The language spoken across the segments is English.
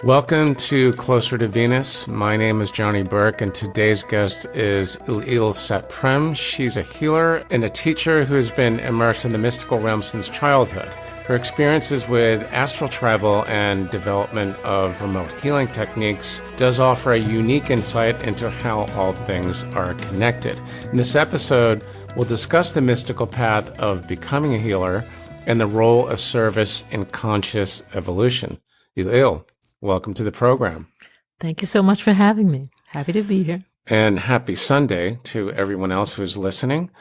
Welcome to Closer to Venus. My name is Johnny Burke, and today's guest is Sat Prem. She's a healer and a teacher who has been immersed in the mystical realm since childhood. Her experiences with astral travel and development of remote healing techniques does offer a unique insight into how all things are connected. In this episode, we'll discuss the mystical path of becoming a healer and the role of service in conscious evolution. Welcome to the program. Thank you so much for having me. Happy to be here. And happy Sunday to everyone else who's listening.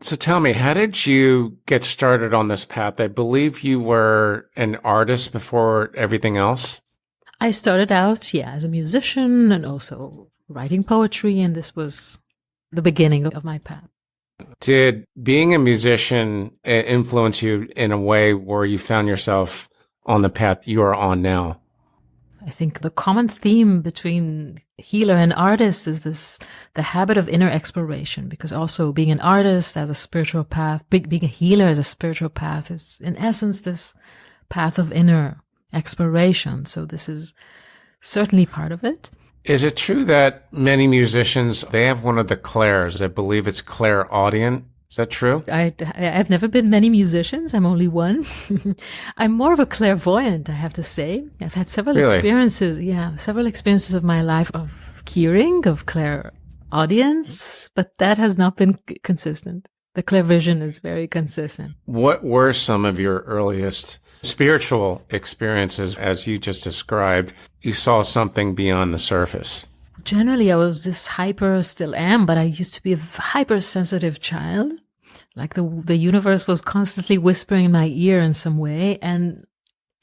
So tell me, how did you get started on this path? I believe you were an artist before everything else. I started out, as a musician and also writing poetry, and this was the beginning of my path. Did being a musician influence you in a way where you found yourself on the path you are on now? I think the common theme between healer and artist is the habit of inner exploration, because also being an artist as a spiritual path, being a healer as a spiritual path is in essence this path of inner exploration. So this is certainly part of it. Is it true that many musicians, they have one of the clairs? I believe it's clairaudient. Is that true? I've never been many musicians. I'm only one. I'm more of a clairvoyant, I have to say. I've had several experiences of my life of hearing, of clairaudience, but that has not been consistent. The clairvision is very consistent. What were some of your earliest spiritual experiences? As you just described, you saw something beyond the surface. Generally, I was still am, but I used to be a hypersensitive child. Like the universe was constantly whispering in my ear in some way. And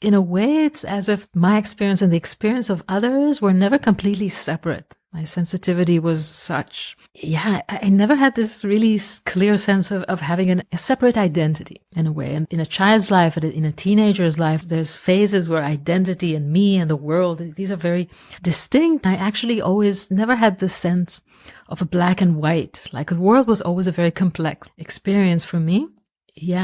in a way, it's as if my experience and the experience of others were never completely separate. My sensitivity was such. I never had this really clear sense of having a separate identity in a way. And in a child's life, in a teenager's life, there's phases where identity and me and the world, these are very distinct. I actually always never had the sense of a black and white. Like the world was always a very complex experience for me.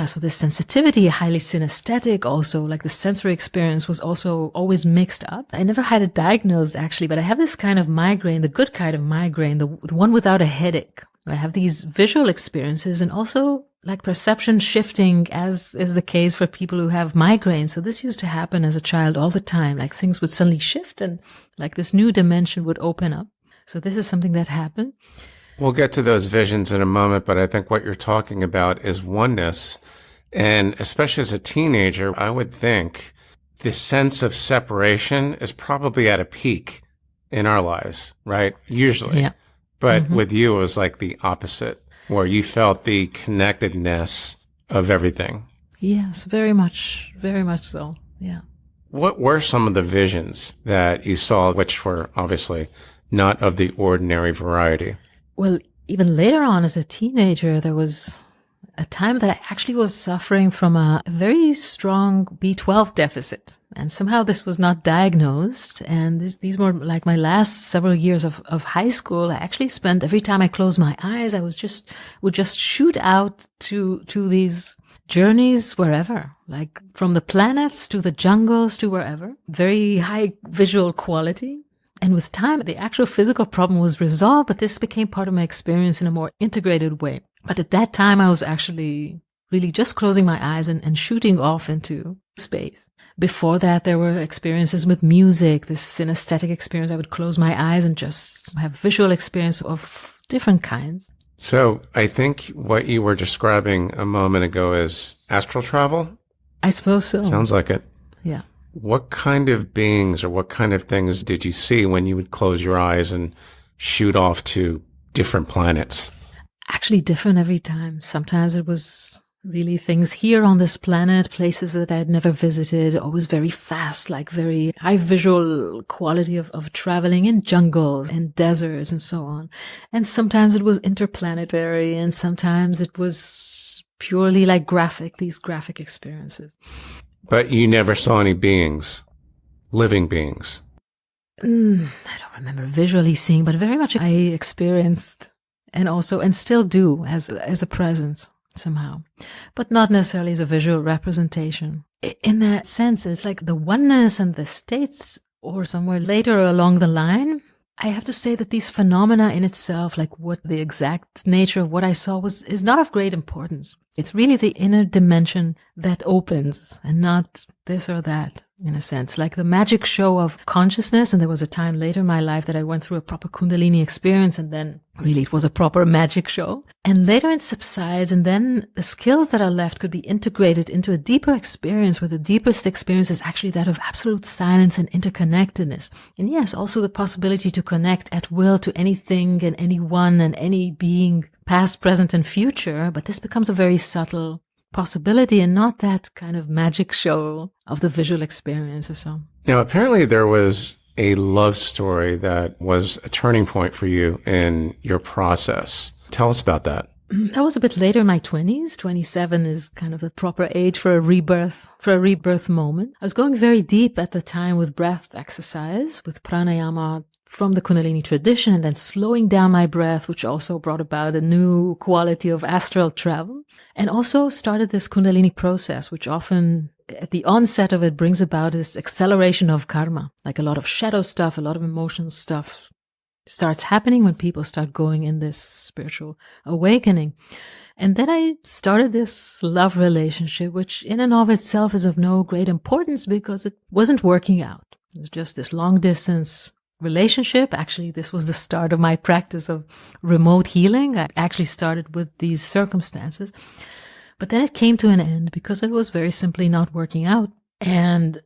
So the sensitivity, highly synesthetic also, like the sensory experience was also always mixed up. I never had it diagnosed actually, but I have this kind of migraine, the good kind of migraine, the one without a headache. I have these visual experiences and also like perception shifting, as is the case for people who have migraines. So this used to happen as a child all the time, like things would suddenly shift and like this new dimension would open up. So this is something that happened. We'll get to those visions in a moment, but I think what you're talking about is oneness. And especially as a teenager, I would think the sense of separation is probably at a peak in our lives, right? Usually. Yeah. But with you, it was like the opposite, where you felt the connectedness of everything. Yes, very much so. Yeah. What were some of the visions that you saw, which were obviously not of the ordinary variety? Well, even later on as a teenager, there was a time that I actually was suffering from a very strong B12 deficit. And somehow this was not diagnosed. And these were like my last several years of high school. I actually spent every time I closed my eyes, I would just shoot out to these journeys wherever, like from the planets to the jungles to wherever. Very high visual quality. And with time, the actual physical problem was resolved, but this became part of my experience in a more integrated way. But at that time, I was actually really just closing my eyes and shooting off into space. Before that, there were experiences with music, this synesthetic experience. I would close my eyes and just have visual experience of different kinds. So I think what you were describing a moment ago is astral travel? I suppose so. Sounds like it. Yeah. What kind of beings or what kind of things did you see when you would close your eyes and shoot off to different planets? Actually different every time. Sometimes it was really things here on this planet, places that I had never visited, always very fast, like very high visual quality of traveling in jungles and deserts and so on. And sometimes it was interplanetary and sometimes it was purely like these graphic experiences. But you never saw any beings, living beings? I don't remember visually seeing, but very much I experienced and still do as a presence somehow, but not necessarily as a visual representation. in that sense, it's like the oneness and the states, or somewhere later along the line, I have to say that these phenomena in itself, like what the exact nature of what I saw is not of great importance. It's really the inner dimension that opens and not this or that, in a sense. Like the magic show of consciousness. And there was a time later in my life that I went through a proper Kundalini experience, and then really it was a proper magic show. And later it subsides, and then the skills that are left could be integrated into a deeper experience, where the deepest experience is actually that of absolute silence and interconnectedness. And yes, also the possibility to connect at will to anything and anyone and any being, past, present, and future. But this becomes a very subtle possibility and not that kind of magic show of the visual experience or so. Now, apparently there was a love story that was a turning point for you in your process. Tell us about that. That was a bit later in my 20s. 27 is kind of the proper age for a rebirth moment. I was going very deep at the time with breath exercise, with pranayama from the Kundalini tradition, and then slowing down my breath, which also brought about a new quality of astral travel, and also started this Kundalini process, which often at the onset of it brings about this acceleration of karma, like a lot of shadow stuff, a lot of emotional stuff starts happening when people start going in this spiritual awakening. And then I started this love relationship, which in and of itself is of no great importance because it wasn't working out. It was just this long distance relationship. Actually, this was the start of my practice of remote healing. I actually started with these circumstances. But then it came to an end because it was very simply not working out. And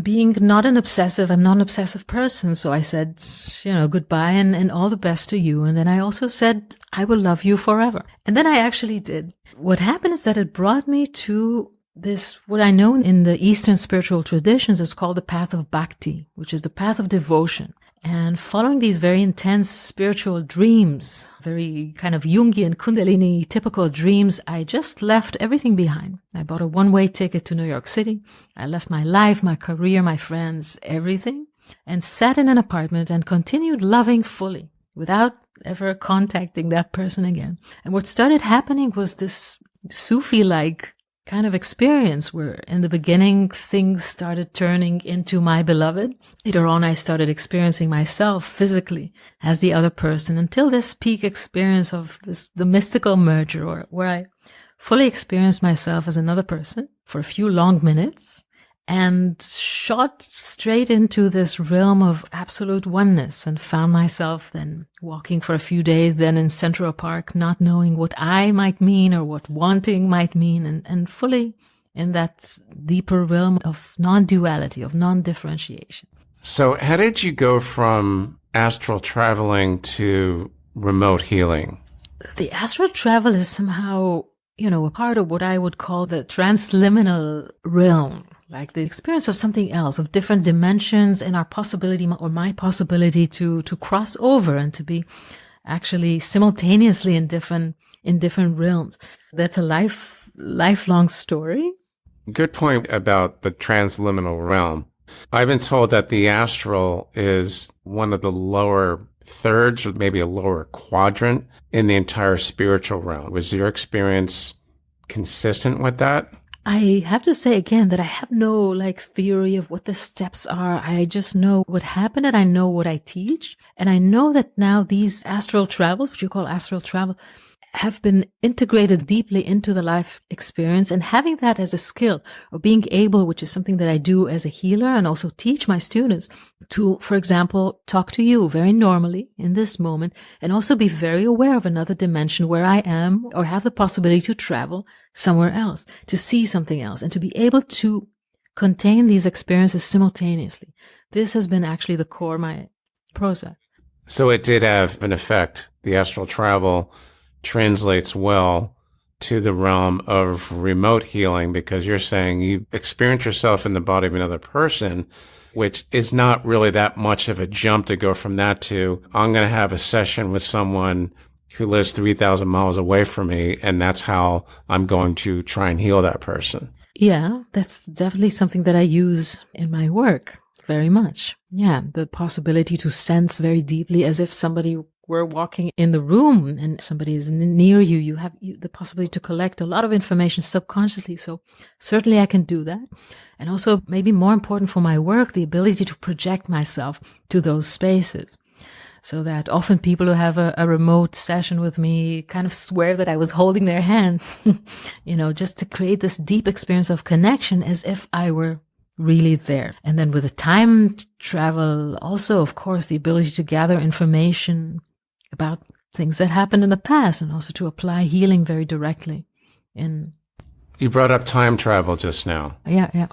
being not an obsessive, I'm not an obsessive person. So I said, goodbye and all the best to you. And then I also said, I will love you forever. And then I actually did. What happened is that it brought me to this, what I know in the Eastern spiritual traditions is called the path of bhakti, which is the path of devotion. And following these very intense spiritual dreams, very kind of Jungian Kundalini typical dreams, I just left everything behind. I bought a one-way ticket to New York City. I left my life, my career, my friends, everything, and sat in an apartment and continued loving fully without ever contacting that person again. And what started happening was this Sufi-like kind of experience where in the beginning things started turning into my beloved. Later on I started experiencing myself physically as the other person until this peak experience of the mystical merger, where I fully experienced myself as another person for a few long minutes and shot straight into this realm of absolute oneness and found myself then walking for a few days then in Central Park, not knowing what I might mean or what wanting might mean, and fully in that deeper realm of non-duality, of non-differentiation. So how did you go from astral traveling to remote healing? The astral travel is somehow, a part of what I would call the transliminal realm. Like the experience of something else, of different dimensions and our possibility or my possibility to cross over and to be actually simultaneously in different realms. That's a lifelong story. Good point about the transliminal realm. I've been told that the astral is one of the lower thirds or maybe a lower quadrant in the entire spiritual realm. Was your experience consistent with that? I have to say again that I have no theory of what the steps are. I just know what happened and I know what I teach. And I know that now these astral travels, which you call astral travel, have been integrated deeply into the life experience, and having that as a skill, or being able, which is something that I do as a healer and also teach my students to, for example, talk to you very normally in this moment and also be very aware of another dimension where I am or have the possibility to travel somewhere else, to see something else, and to be able to contain these experiences simultaneously. This has been actually the core of my process. So it did have an effect. The astral travel translates well to the realm of remote healing, because you're saying you experience yourself in the body of another person, which is not really that much of a jump to go from that to, I'm going to have a session with someone who lives 3,000 miles away from me, and that's how I'm going to try and heal that person. Yeah, that's definitely something that I use in my work very much. Yeah, the possibility to sense very deeply as if somebody we're walking in the room and somebody is near you, you have the possibility to collect a lot of information subconsciously. So certainly I can do that. And also, maybe more important for my work, the ability to project myself to those spaces. So that often people who have a remote session with me kind of swear that I was holding their hand, just to create this deep experience of connection as if I were really there. And then with the time travel, also, of course, the ability to gather information about things that happened in the past and also to apply healing very directly. You brought up time travel just now. Yeah.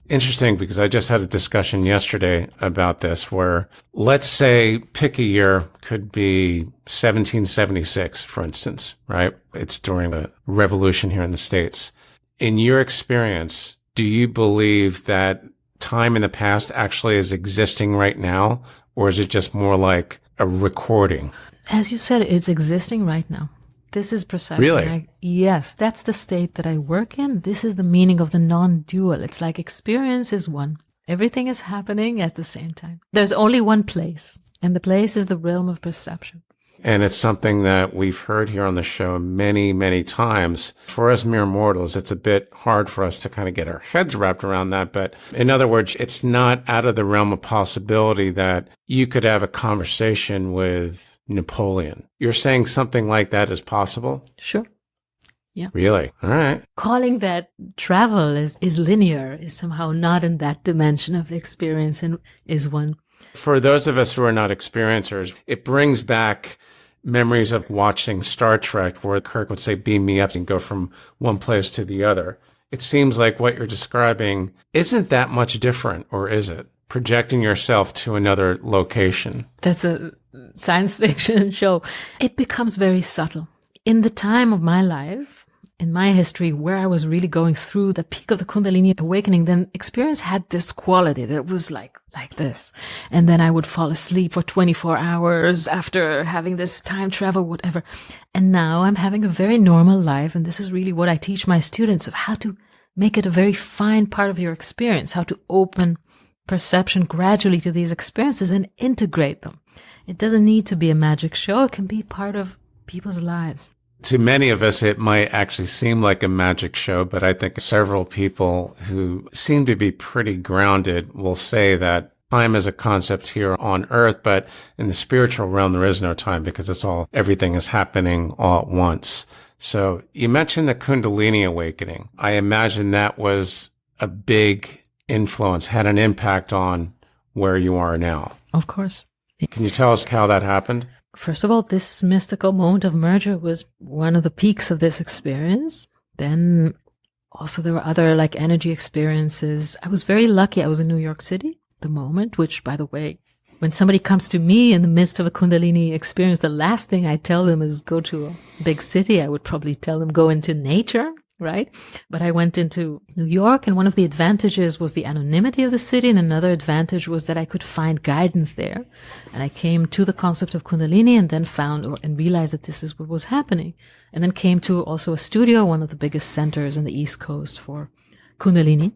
Interesting, because I just had a discussion yesterday about this where, let's say, pick a year, could be 1776, for instance, right? It's during the revolution here in the States. In your experience, do you believe that time in the past actually is existing right now, or is it just more like a recording? As you said, it's existing right now. This is perception. Really? Yes, that's the state that I work in. This is the meaning of the non-dual. It's like experience is one. Everything is happening at the same time. There's only one place, and the place is the realm of perception. And it's something that we've heard here on the show many, many times. For us mere mortals, it's a bit hard for us to kind of get our heads wrapped around that. But in other words, it's not out of the realm of possibility that you could have a conversation with Napoleon. You're saying something like that is possible? Sure. Yeah. Really? All right. Calling that travel is linear is somehow not in that dimension of experience and is one. For those of us who are not experiencers, it brings back memories of watching Star Trek where Kirk would say, beam me up and go from one place to the other. It seems like what you're describing isn't that much different, or is it? Projecting yourself to another location. That's a science fiction show. It becomes very subtle. In the time of my life, in my history, where I was really going through the peak of the Kundalini awakening, then experience had this quality that was like this. And then I would fall asleep for 24 hours after having this time travel, whatever. And now I'm having a very normal life. And this is really what I teach my students, of how to make it a very fine part of your experience, how to open perception gradually to these experiences and integrate them. It doesn't need to be a magic show. It can be part of people's lives. To many of us, it might actually seem like a magic show, but I think several people who seem to be pretty grounded will say that time is a concept here on earth, but in the spiritual realm, there is no time because everything is happening all at once. So you mentioned the Kundalini awakening. I imagine that was a big influence, had an impact on where you are now. Of course. Can you tell us how that happened? First of all, this mystical moment of merger was one of the peaks of this experience. Then also there were other energy experiences. I was very lucky. I was in New York City at the moment, which, by the way, when somebody comes to me in the midst of a Kundalini experience, the last thing I tell them is go to a big city. I would probably tell them go into nature, right? But I went into New York, and one of the advantages was the anonymity of the city, and another advantage was that I could find guidance there. And I came to the concept of Kundalini and then and realized that this is what was happening. And then came to also a studio, one of the biggest centers in the East Coast for Kundalini,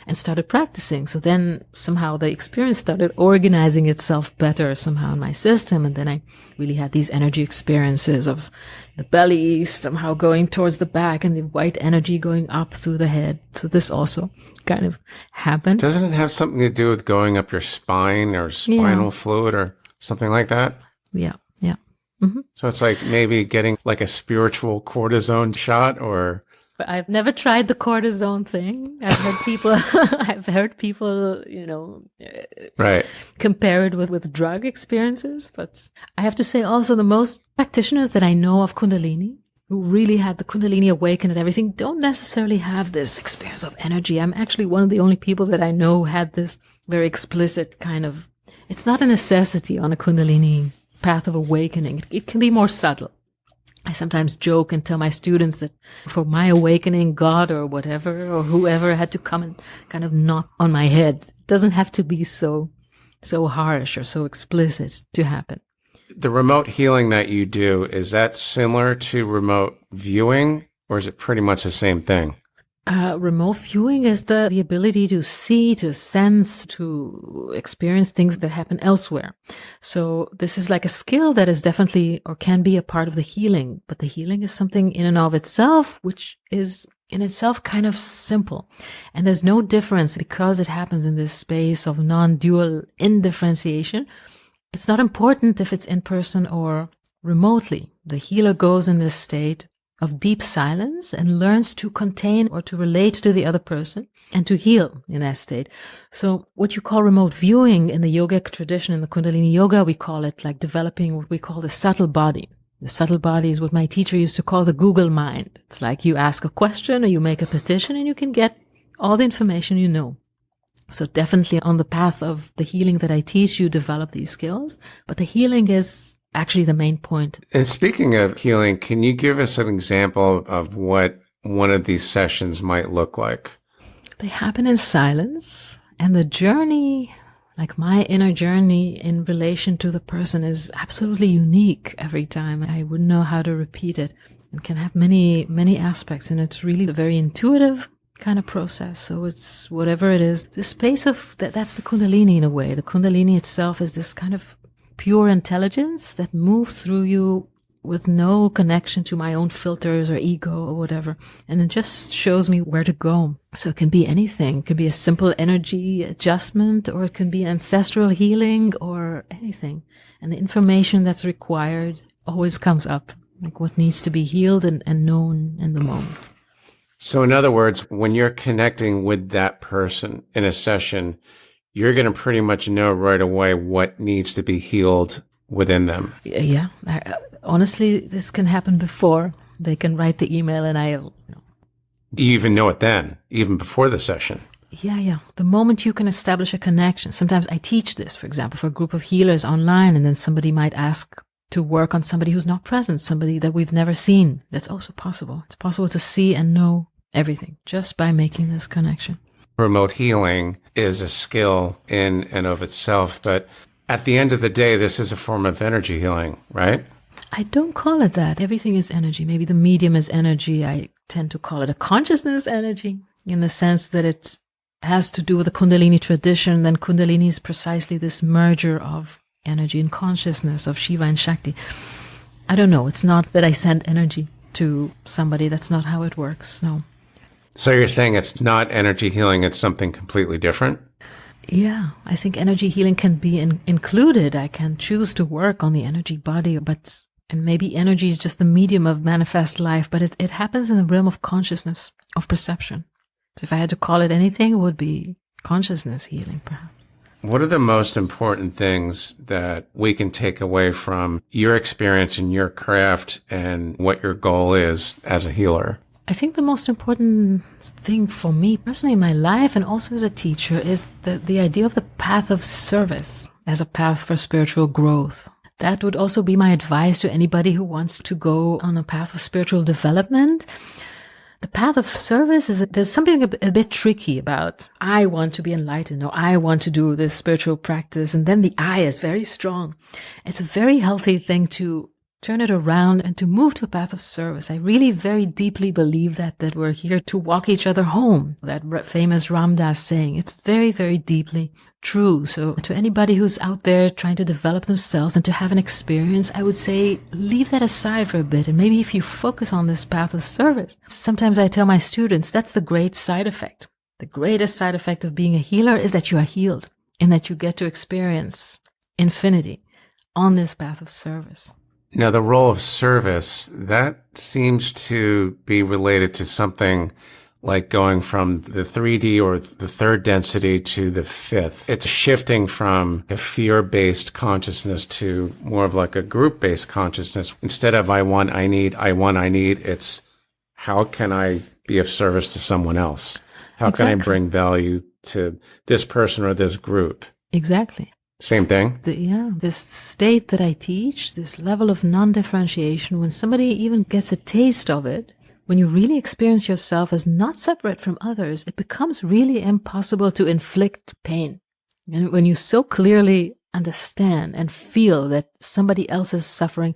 and started practicing. So then somehow the experience started organizing itself better somehow in my system. And then I really had these energy experiences of the belly somehow going towards the back and the white energy going up through the head. So this also kind of happened. Doesn't it have something to do with going up your spine or spinal fluid or something like that? Yeah. Mm-hmm. So it's like maybe getting like a spiritual cortisone shot, or... But I've never tried the cortisone thing. I've heard people, right, compare it with drug experiences. But I have to say also the most practitioners that I know of Kundalini, who really had the Kundalini awakened and everything, don't necessarily have this experience of energy. I'm actually one of the only people that I know who had this very explicit kind of, it's not a necessity on a Kundalini path of awakening. It can be more subtle. I sometimes joke and tell my students that for my awakening, God or whatever or whoever had to come and kind of knock on my head. It doesn't have to be so harsh or so explicit to happen. The remote healing that you do, is that similar to remote viewing, or is it pretty much the same thing? Remote viewing is the ability to see, to sense, to experience things that happen elsewhere. So this is like a skill that is definitely or can be a part of the healing, but the healing is something in and of itself, which is in itself kind of simple. And there's no difference because it happens in this space of non-dual indifferentiation. It's not important if it's in person or remotely. The healer goes in this state of deep silence and learns to contain or to relate to the other person and to heal in that state. So what you call remote viewing in the yogic tradition, in the Kundalini yoga, we call it like developing what we call the subtle body. The subtle body is what my teacher used to call the Google mind. It's like you ask a question or you make a petition and you can get all the information you know. So definitely on the path of the healing that I teach, you develop these skills, but the healing is actually the main point. And speaking of healing, can you give us an example of what one of these sessions might look like? They happen in silence, and the journey, like my inner journey in relation to the person, is absolutely unique every time. I wouldn't know how to repeat it. It can have many, many aspects, and it's really a very intuitive kind of process. So it's whatever it is, the space of that's the Kundalini in a way. The Kundalini itself is this kind of pure intelligence that moves through you with no connection to my own filters or ego or whatever. And it just shows me where to go. So it can be anything. It could be a simple energy adjustment, or it can be ancestral healing or anything. And the information that's required always comes up, like what needs to be healed and known in the moment. So in other words, when you're connecting with that person in a session, you're going to pretty much know right away what needs to be healed within them. Yeah. Honestly, this can happen before they can write the email, and You even know it then, even before the session. Yeah. The moment you can establish a connection. Sometimes I teach this, for example, for a group of healers online, and then somebody might ask to work on somebody who's not present, somebody that we've never seen. That's also possible. It's possible to see and know everything just by making this connection. Remote healing is a skill in and of itself, but at the end of the day, this is a form of energy healing, right? I don't call it that. Everything is energy. Maybe the medium is energy. I tend to call it a consciousness energy in the sense that it has to do with the Kundalini tradition. Then Kundalini is precisely this merger of energy and consciousness, of Shiva and Shakti. I don't know. It's not that I send energy to somebody. That's not how it works. No. So you're saying it's not energy healing, it's something completely different? Yeah, I think energy healing can be included. I can choose to work on the energy body, and maybe energy is just the medium of manifest life, but it happens in the realm of consciousness, of perception. So if I had to call it anything, it would be consciousness healing, perhaps. What are the most important things that we can take away from your experience in your craft and what your goal is as a healer? I think the most important thing for me personally in my life and also as a teacher is the idea of the path of service as a path for spiritual growth. That would also be my advice to anybody who wants to go on a path of spiritual development. The path of service there's something a bit tricky about, I want to be enlightened, or I want to do this spiritual practice, and then the I is very strong. It's a very healthy thing to turn it around and to move to a path of service. I really very deeply believe that we're here to walk each other home. That famous Ram Dass saying, it's very, very deeply true. So to anybody who's out there trying to develop themselves and to have an experience, I would say leave that aside for a bit. And maybe if you focus on this path of service, sometimes I tell my students, that's the great side effect. The greatest side effect of being a healer is that you are healed and that you get to experience infinity on this path of service. Now, the role of service, that seems to be related to something like going from the 3D or the third density to the fifth. It's shifting from a fear-based consciousness to more of like a group-based consciousness. Instead of I want, I need, it's how can I be of service to someone else? How can I bring value to this person or this group? Exactly. Same thing? This state that I teach, this level of non-differentiation, when somebody even gets a taste of it, when you really experience yourself as not separate from others, it becomes really impossible to inflict pain. And when you so clearly understand and feel that somebody else is suffering,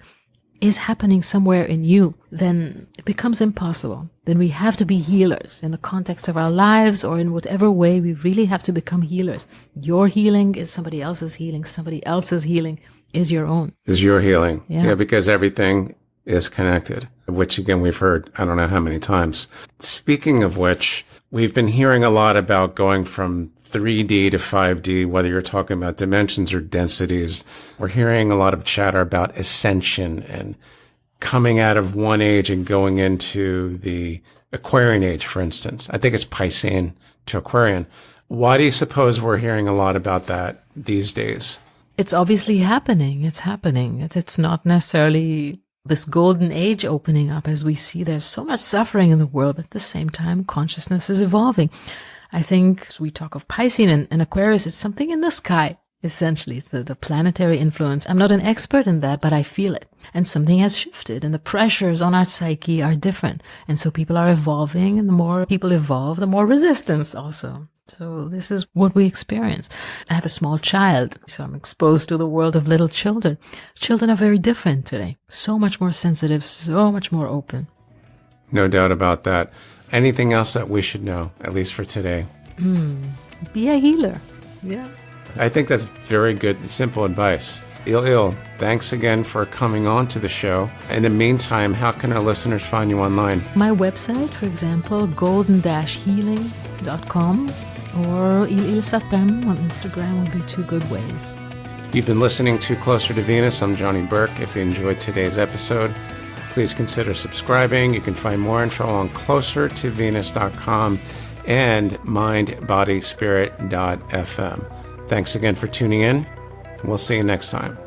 is happening somewhere in you, then it becomes impossible. Then we have to be healers in the context of our lives, or in whatever way we really have to become healers. Your healing is somebody else's healing. Somebody else's healing is your own. Is your healing. Yeah, because everything is connected, which again, we've heard, I don't know how many times. Speaking of which, we've been hearing a lot about going from 3D to 5D, whether you're talking about dimensions or densities. We're hearing a lot of chatter about ascension and coming out of one age and going into the Aquarian age, for instance. I think it's Piscean to Aquarian. Why do you suppose we're hearing a lot about that these days? it's obviously happening. It's happening. It's not necessarily this golden age opening up as we see. There's so much suffering in the world, but at the same time, consciousness is evolving. I think as we talk of Piscean and Aquarius, it's something in the sky, essentially. It's the planetary influence. I'm not an expert in that, but I feel it. And something has shifted, and the pressures on our psyche are different. And so people are evolving, and the more people evolve, the more resistance also. So this is what we experience. I have a small child, so I'm exposed to the world of little children. Children are very different today. So much more sensitive, so much more open. No doubt about that. Anything else that we should know, at least for today? Be a healer. Yeah. I think that's very good, simple advice. Il, thanks again for coming on to the show. In the meantime, how can our listeners find you online? My website, for example, golden-healing.com or Il Sat Prem on Instagram would be two good ways. You've been listening to Closer to Venus. I'm Johnny Burke. If you enjoyed today's episode, please consider subscribing. You can find more info on closertovenus.com and mindbodyspirit.fm. Thanks again for tuning in, and we'll see you next time.